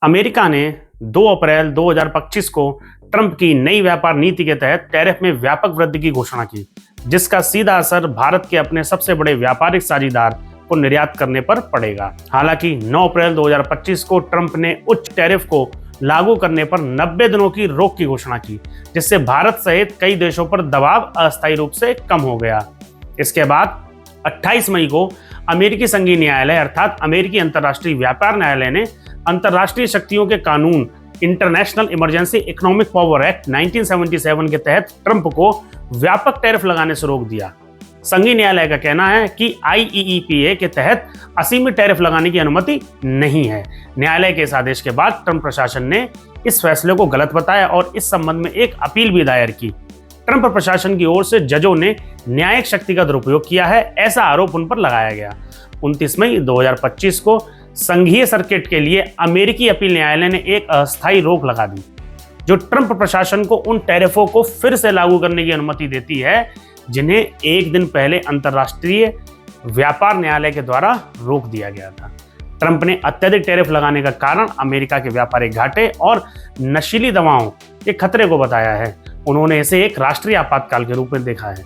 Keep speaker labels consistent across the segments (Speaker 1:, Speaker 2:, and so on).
Speaker 1: America ने 2 अप्रैल 2025 को Trump की नई व्यापार नीति के तहत टैरिफ में व्यापक वृद्धि की घोषणा की, जिसका सीधा असर भारत के अपने सबसे बड़े व्यापारिक साझेदार को निर्यात करने पर पड़ेगा। हालांकि 9 अप्रैल 2025 को ट्रंप ने उच्च टैरिफ को लागू करने पर 90 दिनों की रोक की घोषणा की, जिससे भारत सहित कई देशों पर दबाव अस्थायी रूप से कम हो गया। इसके बाद 28 मई को अमेरिकी संघीय न्यायालय अर्थात अमेरिकी अंतर्राष्ट्रीय व्यापार न्यायालय ने अंतर्राष्ट्रीय शक्तियों के कानून international emergency economic power act 1977 के तहत ट्रंप को व्यापक टैरिफ लगाने से रोक दिया। संघीय न्यायालय का कहना है कि IEEPA के तहत असीमित टैरिफ लगाने की अनुमति नहीं है। न्यायालय के इस आदेश के बाद ट्रंप प्रशासन ने इस फैसले को गलत बताया और इस संबंध में एक अपील भी दायर की। ट्रंप प्रशासन की ओर से जजों ने न्यायिक शक्ति का दुरुपयोग किया है, ऐसा आरोप उन पर लगाया गया। 29 मई 2025 को संघीय सर्किट के लिए अमेरिकी अपील न्यायालय ने एक अस्थायी रोक लगा दी, जो ट्रंप प्रशासन को उन टैरिफों को फिर से लागू करने की अनुमति देती है जिन्हें एक दिन पहले अंतर्राष्ट्रीय व्यापार न्यायालय के द्वारा रोक दिया गया था। ट्रंप ने अत्यधिक टैरिफ लगाने का कारण अमेरिका के व्यापारिक घाटे और नशीली दवाओं के खतरे को बताया है। उन्होंने इसे एक राष्ट्रीय आपातकाल के रूप में देखा है।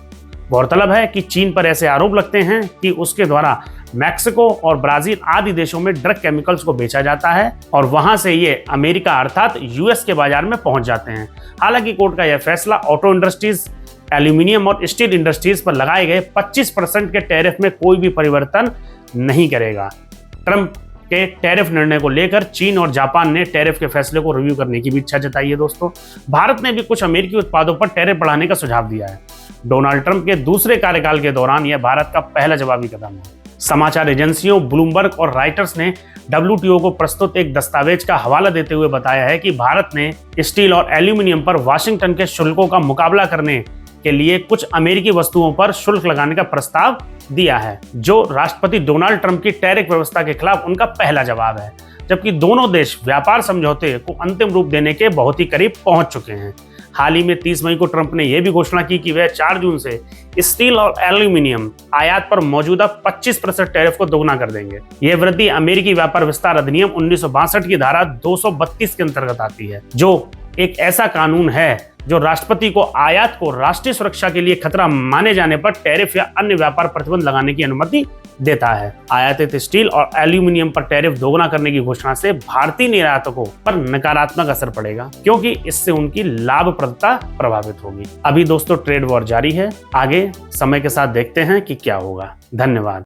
Speaker 1: गौरतलब है कि चीन पर ऐसे आरोप लगते हैं कि उसके द्वारा मैक्सिको और ब्राजील आदि देशों में ड्रग केमिकल्स को बेचा जाता है और वहां से ये अमेरिका अर्थात US के बाजार में पहुंच जाते हैं। हालांकि कोर्ट का यह फैसला ऑटो इंडस्ट्रीज, एल्यूमिनियम और स्टील इंडस्ट्रीज पर लगाए गए 25% के टैरिफ में कोई भी परिवर्तन नहीं करेगा। ट्रंप के टैरिफ निर्णय को लेकर चीन और जापान ने टैरिफ के फैसले को रिव्यू करने की भी इच्छा जताई है। दोस्तों, भारत ने भी कुछ अमेरिकी उत्पादों पर टैरिफ बढ़ाने का सुझाव दिया है। डोनाल्ड ट्रंप के दूसरे कार्यकाल के दौरान यह भारत का पहला जवाबी कदम है। समाचार एजेंसियों ब्लूमबर्ग और राइटर्स ने WTO को प्रस्तुत एक दस्तावेज का हवाला देते हुए बताया है कि भारत ने स्टील और एल्यूमिनियम पर वाशिंगटन के शुल्कों का मुकाबला करने के लिए कुछ अमेरिकी वस्तुओं पर शुल्क लगाने का प्रस्ताव दिया है, जो राष्ट्रपति डोनाल्ड ट्रंप की टैरिफ व्यवस्था के खिलाफ उनका पहला जवाब है। जबकि दोनों देश व्यापार समझौते को अंतिम रूप देने के बहुत ही करीब पहुंच चुके हैं। हाल ही में 30 मई को ट्रंप ने यह भी घोषणा की कि वह 4 जून से स्टील और एल्यूमिनियम आयात पर मौजूदा 25% टैरिफ को दोगुना कर देंगे। यह वृद्धि अमेरिकी व्यापार विस्तार अधिनियम 1962 की धारा 232 के अंतर्गत आती है, जो एक ऐसा कानून है जो राष्ट्रपति को आयात को राष्ट्रीय सुरक्षा के लिए खतरा माने जाने पर टैरिफ या अन्य व्यापार प्रतिबंध लगाने की अनुमति देता है। आयातित स्टील और एल्यूमिनियम पर टैरिफ दोगुना करने की घोषणा से भारतीय निर्यातकों पर नकारात्मक असर पड़ेगा, क्योंकि इससे उनकी लाभप्रदता प्रभावित होगी। अभी दोस्तों ट्रेड वॉर जारी है, आगे समय के साथ देखते हैं कि क्या होगा। धन्यवाद।